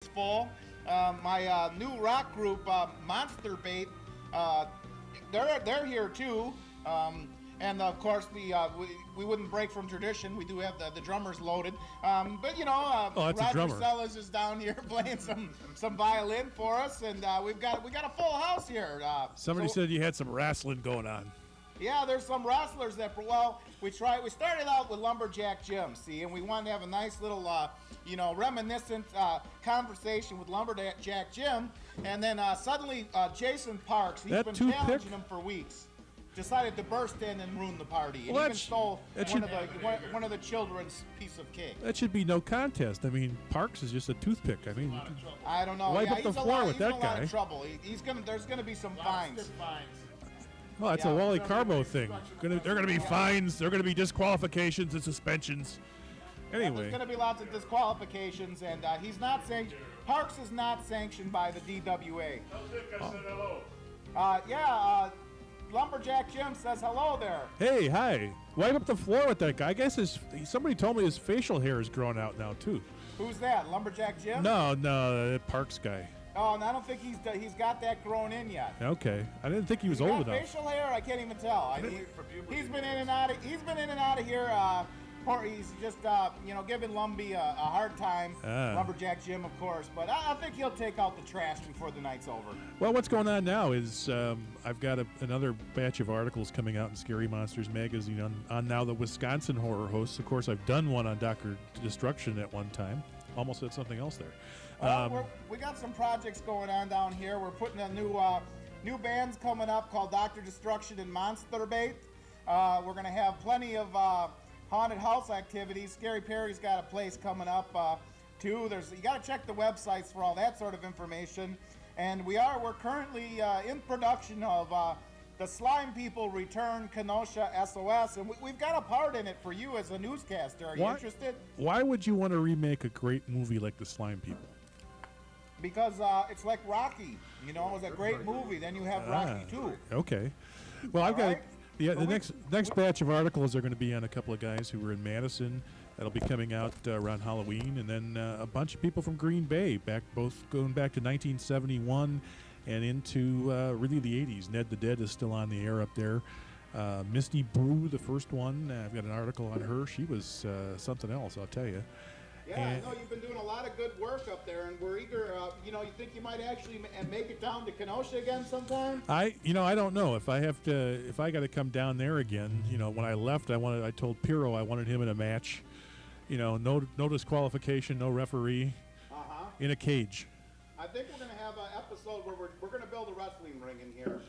full. My new rock group, Monster Bait, they're here too. And of course, we wouldn't break from tradition. We do have the drummers loaded. But that's a Roger drummer. Sellers is down here playing some violin for us, and we got a full house here. Somebody said you had some wrestling going on. Yeah, there's some wrestlers that, we started out with Lumberjack Jim, see, and we wanted to have a nice little, reminiscent conversation with Lumberjack Jim, and then suddenly Jason Parks, he's been challenging him for weeks, decided to burst in and ruin the party, and even stole one of the children's piece of cake. That should be no contest. I mean, Parks is just a tooththip. I mean, I don't know. Wipe up the floor with that guy. He's in a lot of trouble. There's going to be some fines. Well, that's a Wally Carbo thing. They're going to be fines. They're going to be disqualifications and suspensions. Anyway, there's going to be lots of disqualifications, and he's not sanctioned. Parks is not sanctioned by the DWA. Lumberjack Jim says hello there. Hey, hi. Wipe up the floor with that guy. I guess somebody told me his facial hair is growing out now too. Who's that? Lumberjack Jim? No, that Parks guy. Oh, and I don't think he's got that grown in yet. Okay, I didn't think he was old enough. Facial hair, I can't even tell. He's been in and out of. He's been in and out of here. He's just giving Lumby a hard time. Lumberjack Jim, of course, but I think he'll take out the trash before the night's over. Well, what's going on now is I've got another batch of articles coming out in Scary Monsters magazine on now the Wisconsin horror hosts. Of course, I've done one on Dr. Destruction at one time. Almost said something else there. We got some projects going on down here. We're putting a new bands coming up called Dr. Destruction and Monster Bait. We're going to have plenty of haunted house activities. Scary Perry's got a place coming up too. You got to check the websites for all that sort of information. And we're currently in production of the Slime People Return Kenosha SOS, and we've got a part in it for you as a newscaster. Are you interested? Why would you want to remake a great movie like the Slime People? Because it's like Rocky. It was a great movie. Then you have Rocky 2. Okay. Well, I've got the next batch of articles are going to be on a couple of guys who were in Madison. That'll be coming out around Halloween, and then a bunch of people from Green Bay, both going back to 1971 and into really the 80s. Ned the Dead is still on the air up there. Misty Brew, the first one, I've got an article on her. She was something else, I'll tell you. Yeah, I know you've been doing a lot of good work up there, and we're eager. You think you might actually make it down to Kenosha again sometime? I don't know if I got to come down there again. When I left, I told Piro I wanted him in a match. No disqualification, no referee, in a cage. I think we're going to have an episode where we're going to build a wrestling ring in here.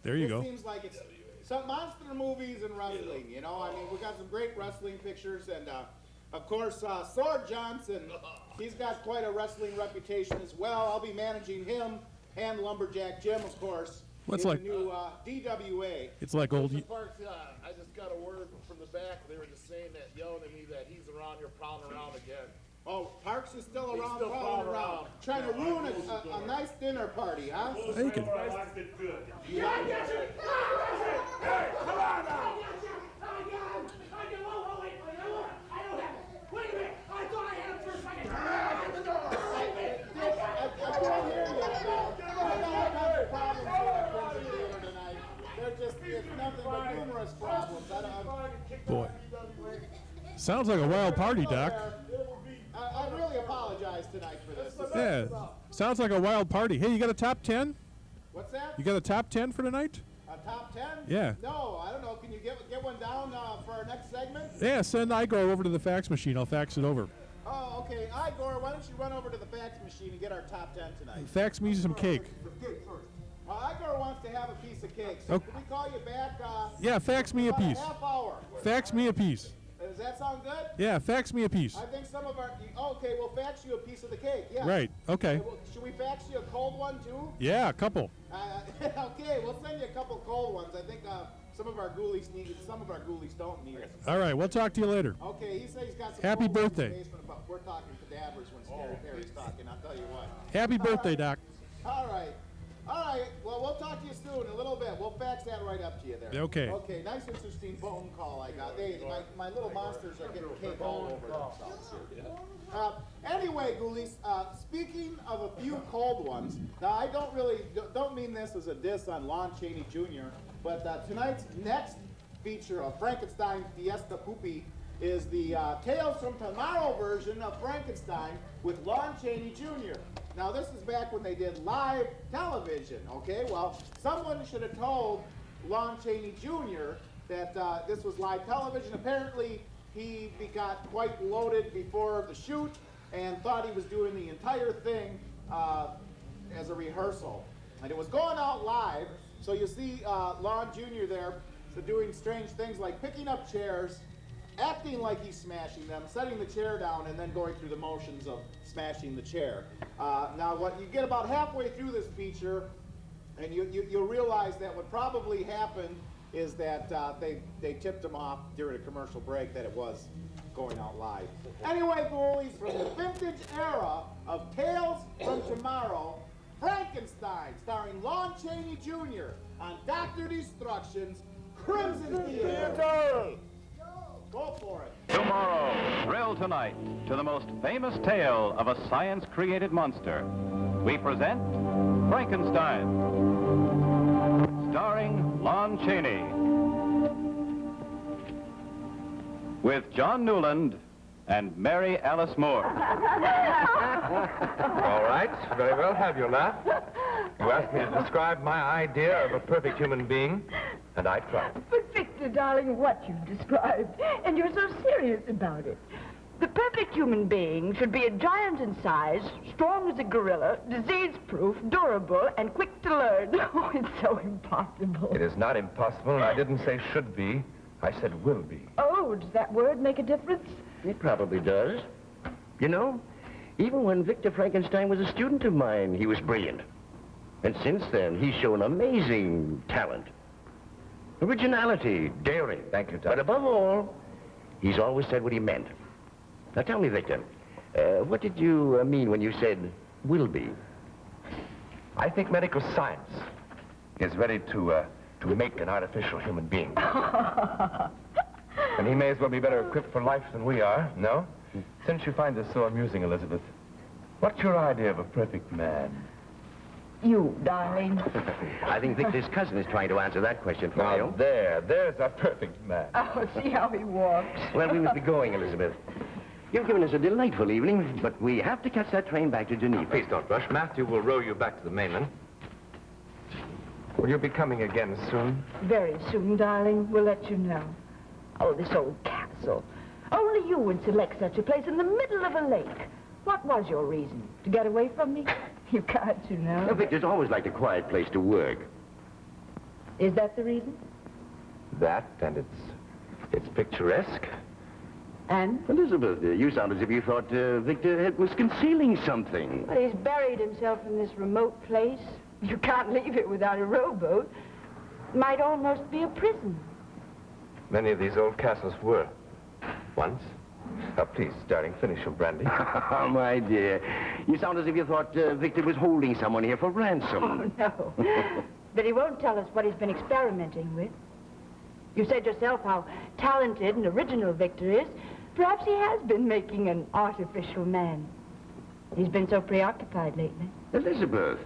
There you go. It seems like it's some monster movies and wrestling. We got some great wrestling pictures, and of course, Sword Johnson, he's got quite a wrestling reputation as well. I'll be managing him and Lumberjack Jim, of course. What's the new DWA. It's like old. Parks, I just got a word from the back. They were just saying that, yelling at me that he's around here prowling around again. Oh, Parks is still around, prowling around. Trying to ruin a nice dinner party, huh? Hey, I liked it good. Yeah, I got you! Hey, come on now! I got him! Wait, I don't have it. Wait a minute! I thought I had him for a second. Get the door! I can't hear you. There's all kinds of problems with the theater tonight. It's nothing but numerous problems. Boy. Sounds like a wild party, Doc. I really apologize tonight for this. Yeah, sounds like a wild party. Hey, you got a top 10? What's that? You got a top 10 for tonight? A top 10? Yeah. No, I don't know. Can you get one down for our next segment? Yeah, send Igor over to the fax machine. I'll fax it over. Oh, okay. Igor, why don't you run over to the fax machine and get our top 10 tonight? Fax me some cake. Igor wants to have a piece of cake, so can we call you back? Yeah, fax me a piece. A half hour. Fax me a piece. Does that sound good? Yeah, fax me a piece. I think some of our... Okay, we'll fax you a piece of the cake, yeah. Right, okay. Should we fax you a cold one, too? Yeah, a couple. Okay, we'll send you a couple cold ones. I think some of our ghoulies need it. Some of our ghoulies don't need it. All right, we'll talk to you later. Okay, he said he's got some Happy cold ones birthday. in the basement, but we're talking cadavers when Scary Perry's talking, I'll tell you what. Happy birthday, Doc. All right. Well, we'll talk to you soon in a little bit. We'll fax that right right up to you there. Okay. Okay, nice interesting bone call I got. My little monsters are getting cake all over themselves here. Anyway, Ghoulies, speaking of a few cold ones, now I don't mean this as a diss on Lon Chaney Jr., but tonight's next feature of Frankenstein Fiesta Poopy is the Tales from Tomorrow version of Frankenstein with Lon Chaney Jr. Now, this is back when they did live television, okay? Well, someone should have told Lon Chaney Jr. that this was live television. Apparently, he got quite loaded before the shoot and thought he was doing the entire thing as a rehearsal. And it was going out live, so you see Lon Jr. there doing strange things like picking up chairs, acting like he's smashing them, setting the chair down, and then going through the motions of smashing the chair. Now, what you get about halfway through this feature, and you'll realize that what probably happened is that they tipped him off during a commercial break that it was going out live. Anyway, ghoulies, from the vintage era of Tales from Tomorrow, Frankenstein, starring Lon Chaney Jr. on Dr. Destruction's Crimson Theater. Go for it. Tomorrow, thrill tonight to the most famous tale of a science-created monster. We present Frankenstein, starring Lon Chaney, with John Newland and Mary Alice Moore. All right, very well, have your laugh. You asked me to describe my idea of a perfect human being, and I tried. But Victor, darling, what you've described, and you're so serious about it. The perfect human being should be a giant in size, strong as a gorilla, disease-proof, durable, and quick to learn. Oh, it's so impossible. It is not impossible, and I didn't say should be. I said will be. Oh, does that word make a difference? It probably does. You know, even when Victor Frankenstein was a student of mine, he was brilliant. And since then, he's shown amazing talent. Originality, daring. Thank you, Doc. But above all, he's always said what he meant. Now tell me, Victor, what did you mean when you said will be? I think medical science is ready to make an artificial human being. And he may as well be better equipped for life than we are, no? Since you find this so amusing, Elizabeth, what's your idea of a perfect man? You, darling. I think Victor's cousin is trying to answer that question for Now, you. there's a perfect man. Oh, see how he walks. Well, we must be going, Elizabeth. You've given us a delightful evening, but we have to catch that train back to Geneva. Please don't rush. Matthew will row you back to the mainland. Will you be coming again soon? Very soon, darling. We'll let you know. Oh, this old castle. Only you would select such a place in the middle of a lake. What was your reason? To get away from me? You can't, you know. Well, Victor's always liked a quiet place to work. Is that the reason? That, and it's picturesque. And? Elizabeth, you sound as if you thought Victor was concealing something. Well, he's buried himself in this remote place. You can't leave it without a rowboat. Might almost be a prison. Many of these old castles were. Once. Please, darling, finish your brandy. Oh, my dear. You sound as if you thought Victor was holding someone here for ransom. Oh, no. But he won't tell us what he's been experimenting with. You said yourself how talented and original Victor is. Perhaps he has been making an artificial man. He's been so preoccupied lately. Elizabeth.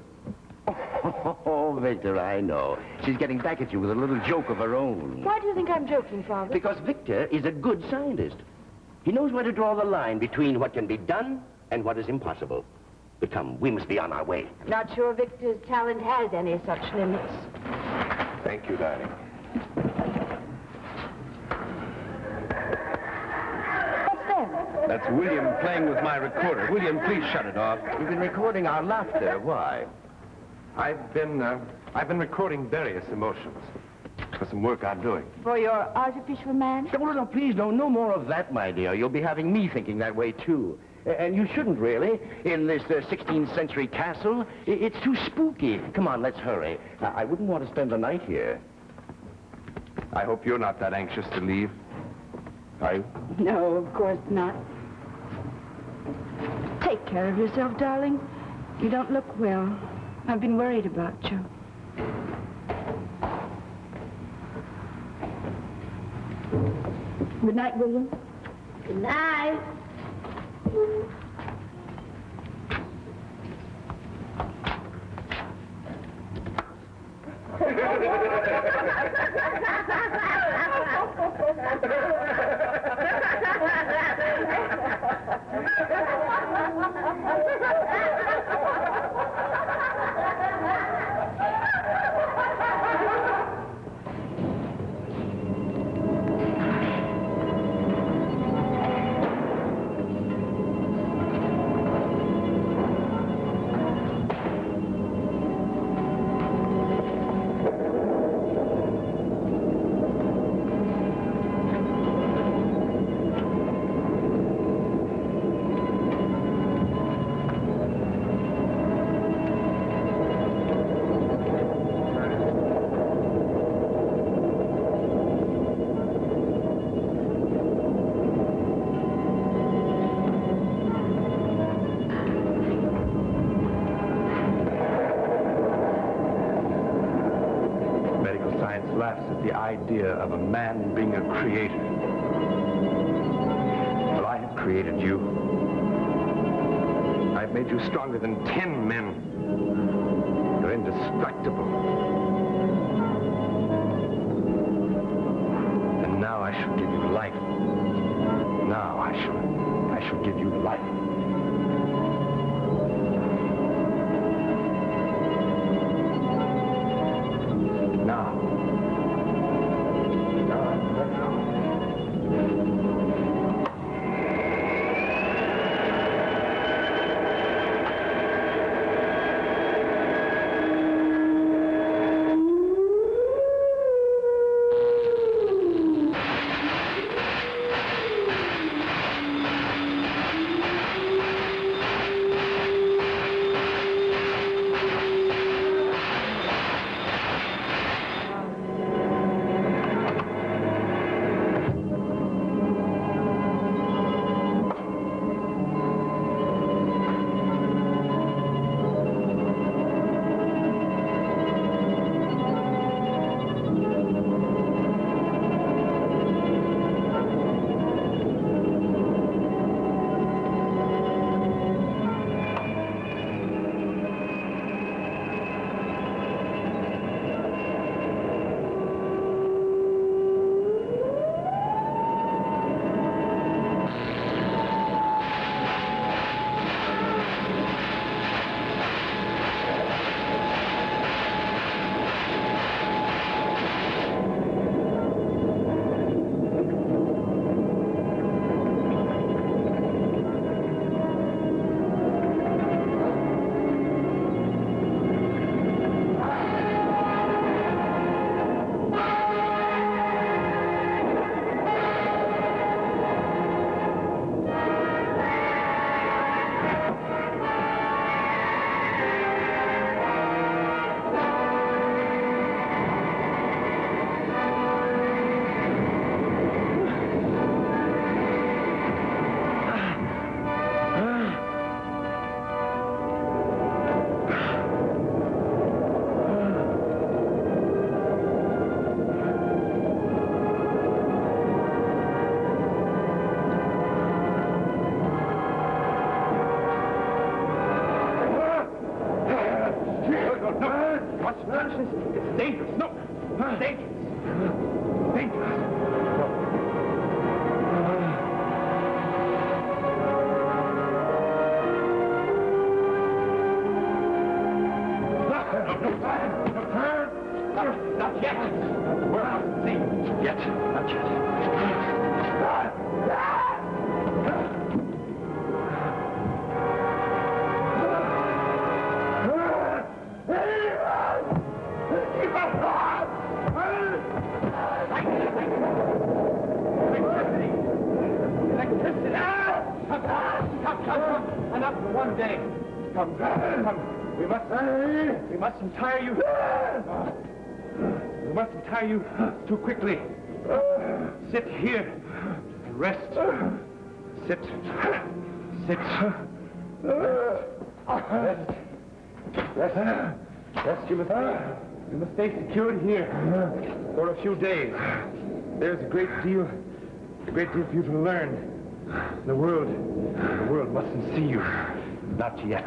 Oh, Victor, I know. She's getting back at you with a little joke of her own. Why do you think I'm joking, Father? Because Victor is a good scientist. He knows where to draw the line between what can be done and what is impossible. But come, we must be on our way. Not sure Victor's talent has any such limits. Thank you, darling. What's that? That's William playing with my recorder. William, please shut it off. You've been recording our laughter. Why? I've been recording various emotions for some work I'm doing. For your artificial man? No, please, no more of that, my dear. You'll be having me thinking that way, too. And you shouldn't, really, in this 16th century castle. It's too spooky. Come on, let's hurry. I wouldn't want to spend the night here. I hope you're not that anxious to leave. Are you? No, of course not. Take care of yourself, darling. You don't look well. I've been worried about you. Good night, William. Good night. Laughs at the idea of a man being a creator. Well, I have created you. I've made you stronger than 10 men. You're indestructible. And now I shall give you life. Now I shall give you life. Now. It's dangerous. No. Dangerous. Dangerous. Not yet. We're out at sea. Yet. Not yet. Come. Enough for one day. Come. We must entire you. We must entire you too quickly. Sit here and rest. Sit. Rest. You must stay secured here for a few days. There's a great deal A great deal for you to learn. The world mustn't see you. Not yet.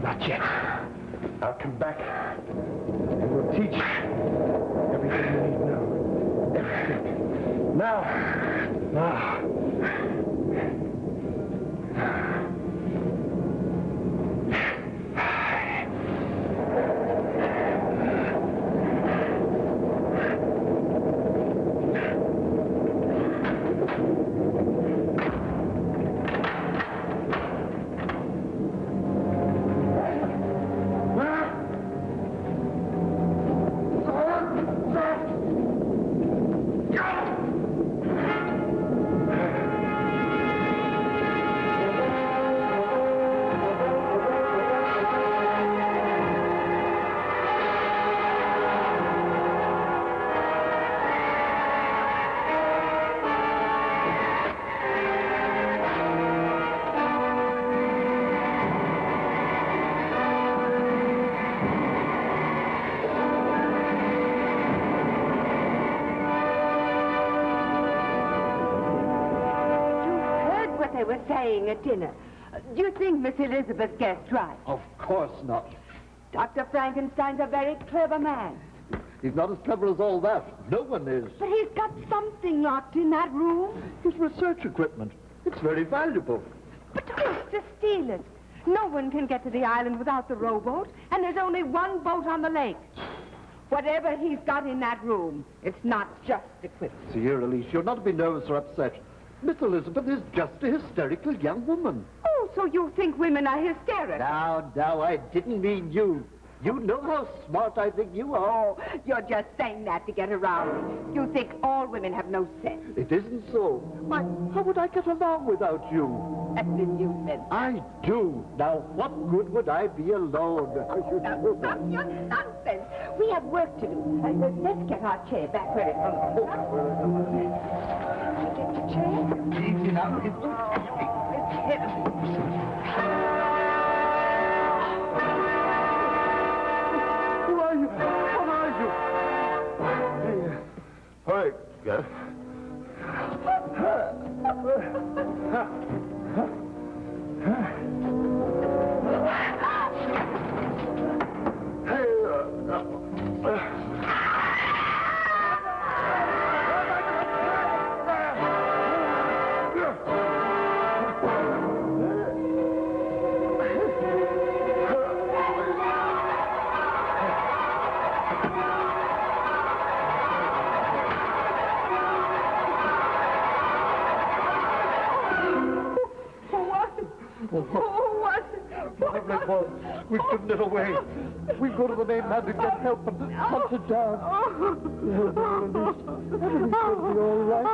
Not yet. I'll come back and we'll teach everything you need to know. Everything. Now. They were saying at dinner. Do you think Miss Elizabeth guessed right? Of course not. Dr. Frankenstein's a very clever man. He's not as clever as all that. No one is. But he's got something locked in that room. His research equipment. It's very valuable. But who's to steal it? No one can get to the island without the rowboat, and there's only one boat on the lake. Whatever he's got in that room, it's not just equipment. See here, Elise, you're not to be nervous or upset. Miss Elizabeth is just a hysterical young woman. Oh, so you think women are hysterical? Now, I didn't mean you. You know how smart I think you are. Oh, you're just saying that to get around me. You think all women have no sense. It isn't so. Why, how would I get along without you? That's amusement. I do. Now, what good would I be alone? Now, stop your nonsense. We have work to do. Let's get our chair back where it belongs. Get your chair. Easy now. It's heavy. Who are you? What are you? All right, got it. Whatever it was, we couldn't get away. We go to the mainland and get help and hunt it down. Everything's going to be all right.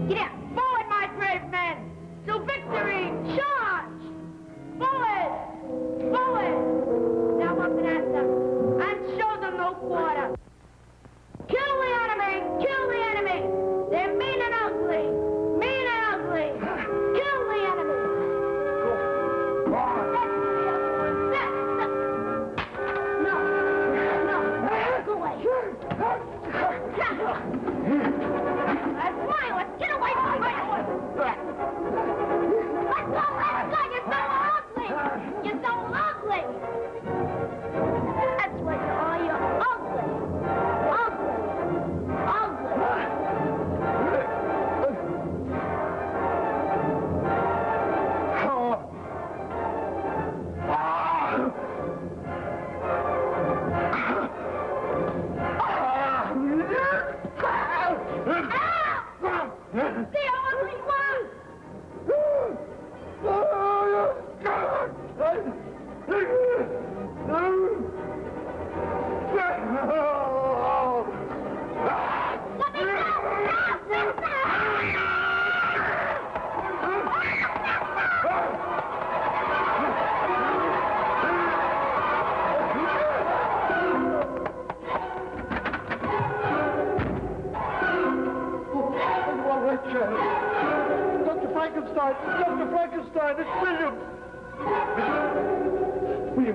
Get out! Forward, my brave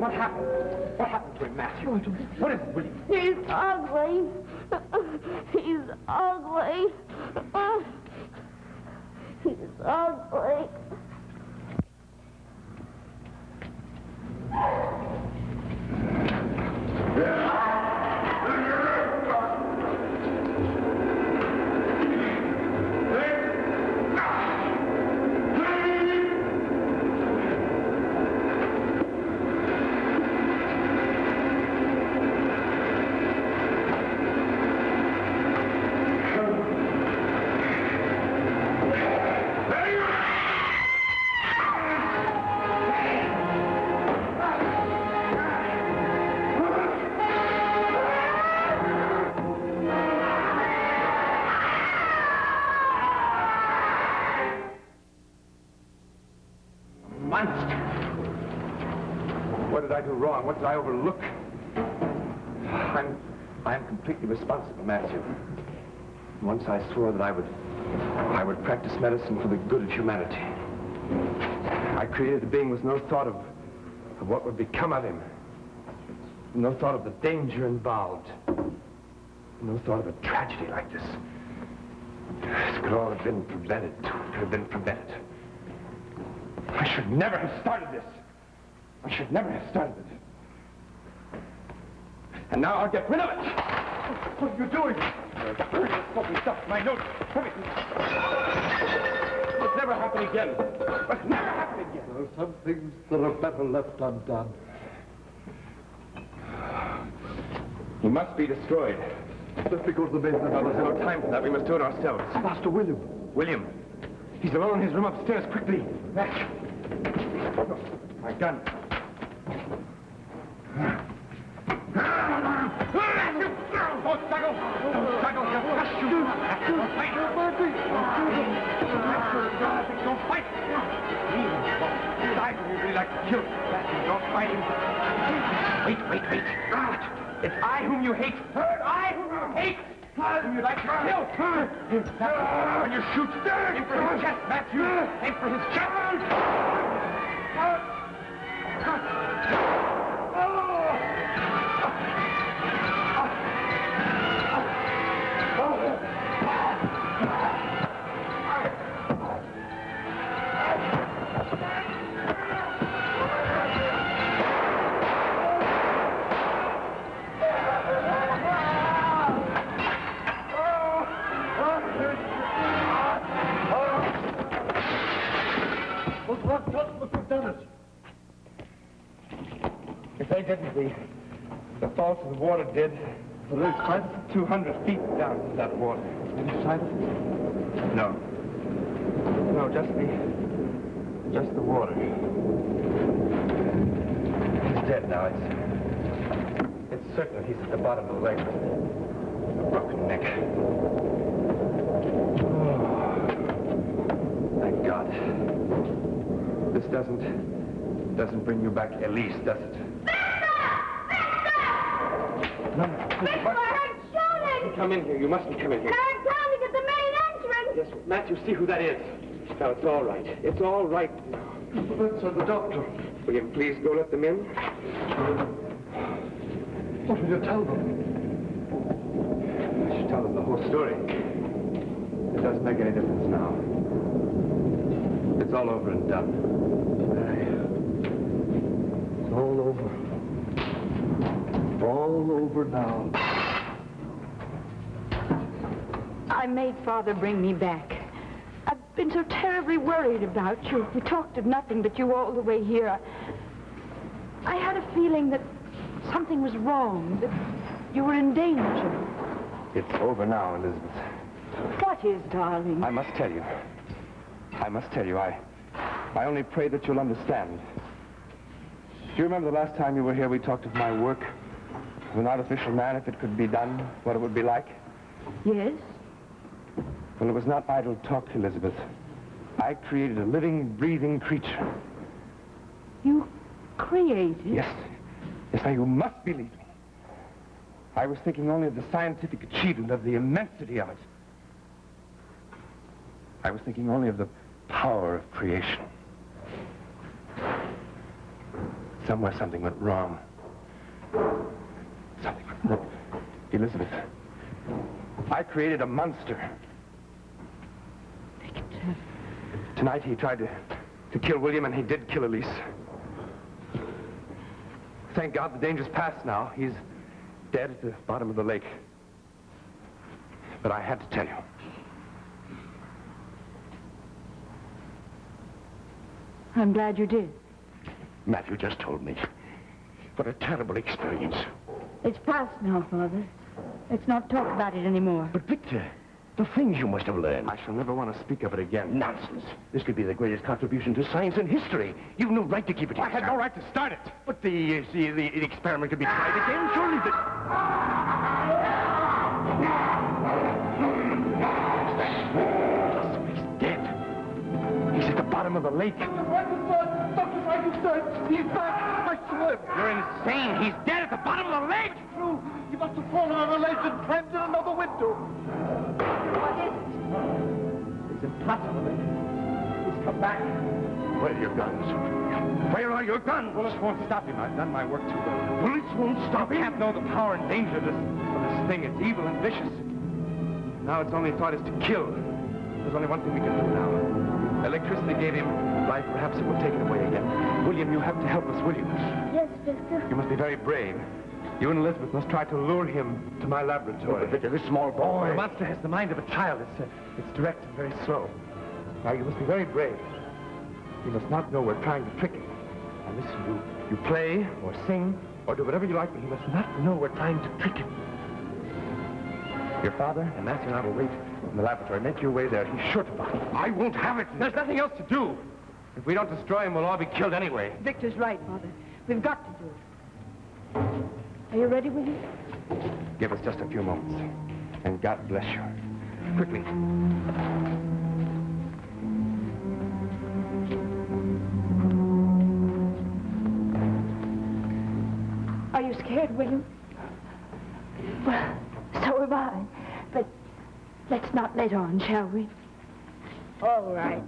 what happened? What happened to him, Matthew? What is it, William? He's ugly. He's ugly. He's ugly. What did I do wrong? What did I overlook? I'm completely responsible, Matthew. Once I swore that I would practice medicine for the good of humanity. I created a being with no thought of what would become of him. No thought of the danger involved. No thought of a tragedy like this. This could all have been prevented. Could have been prevented. I should never have started this. I should never have started it. And now I'll get rid of it. What are you doing? Burn this smoking stuff in my nose. Everything. It'll never happen again. It'll never happen again. There are some things that are better left undone. He must be destroyed. Let me go to the main Well, there's no time for that. We must do it ourselves. Master William. William. He's alone in his room upstairs. Quickly. Match. My gun. Matthew! Don't struggle! Don't struggle! He'll crush you! Don't fight! Don't fight! He's I who you'd really like to kill. Matthew, don't fight him. Wait. It's I whom you hate. I whom you hate. Whom you'd like to kill. When you shoot, aim for his chest, Matthew. Aim for his chest. If they didn't, the falls of the water did. Well, it's quite 200 feet down to that water. Inside of it? No. No, just the water. He's dead now. It's certain he's at the bottom of the lake. A broken neck. Oh, thank God. This doesn't bring you back Elise, does it? No. Victor, I heard shouting! Come in here. You mustn't come in here. They're pounding at the main entrance! Yes, Matthew, see who that is. Now, it's all right. It's all right now. That's the doctor. William, please go let them in. What will you tell them? I should tell them the whole story. It doesn't make any difference now. It's all over and done. It's all over. All over now. I made Father bring me back. I've been so terribly worried about you. We talked of nothing but you all the way here. I had a feeling that something was wrong, that you were in danger. It's over now, Elizabeth. What is, darling? I must tell you. I only pray that you'll understand. Do you remember the last time you were here, we talked of my work? As an artificial man, if it could be done, what it would be like? Yes? Well, it was not idle talk, Elizabeth. I created a living, breathing creature. You created? Yes. Yes, now you must believe me. I was thinking only of the scientific achievement, of the immensity of it. I was thinking only of the power of creation. Somewhere something went wrong. Something went wrong. Elizabeth, I created a monster. Victor. Tonight he tried to kill William, and he did kill Elise. Thank God the danger's past now. He's dead at the bottom of the lake. But I had to tell you. I'm glad you did. Matthew just told me. What a terrible experience. It's past now, Father. Let's not talk about it anymore. But Victor, the things you must have learned. I shall never want to speak of it again. Nonsense. This could be the greatest contribution to science and history. You've no right to keep it. I had no right to start it. But the experiment could be tried again. Surely the... So he's dead. He's at the bottom of the lake. Dr. Frankenstein! He's back! I saw him! You're insane. He's dead at the bottom of the lake. True. He must have fallen on a ledge and climbed in another window. What is it? It's impossible. He's come back. Where are your guns? Where are your guns? Bullets won't stop him. I've done my work too well. Bullets won't stop You him. can't know the power and danger of this thing. It's evil and vicious. Now its only thought is to kill. There's only one thing we can do now. Electricity gave him life. Perhaps it will take it away again. William, you have to help us, will you? Yes, Victor. You must be very brave. You and Elizabeth must try to lure him to my laboratory. Victor, this small boy. The monster has the mind of a child. It's direct and very slow. Now, you must be very brave. He must not know we're trying to trick him. Now, listen, you play or sing or do whatever you like, but he must not know we're trying to trick him. Your father and Matthew and I will wait in the laboratory. Make your way there. He's sure to find you. I won't have it. There's nothing else to do. If we don't destroy him, we'll all be killed anyway. Victor's right, Father. We've got to do it. Are you ready, William? Give us just a few moments. And God bless you. Quickly. Are you scared, William? Well, so am I. But let's not let on, shall we? All right.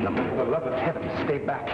For the love of heaven, stay back.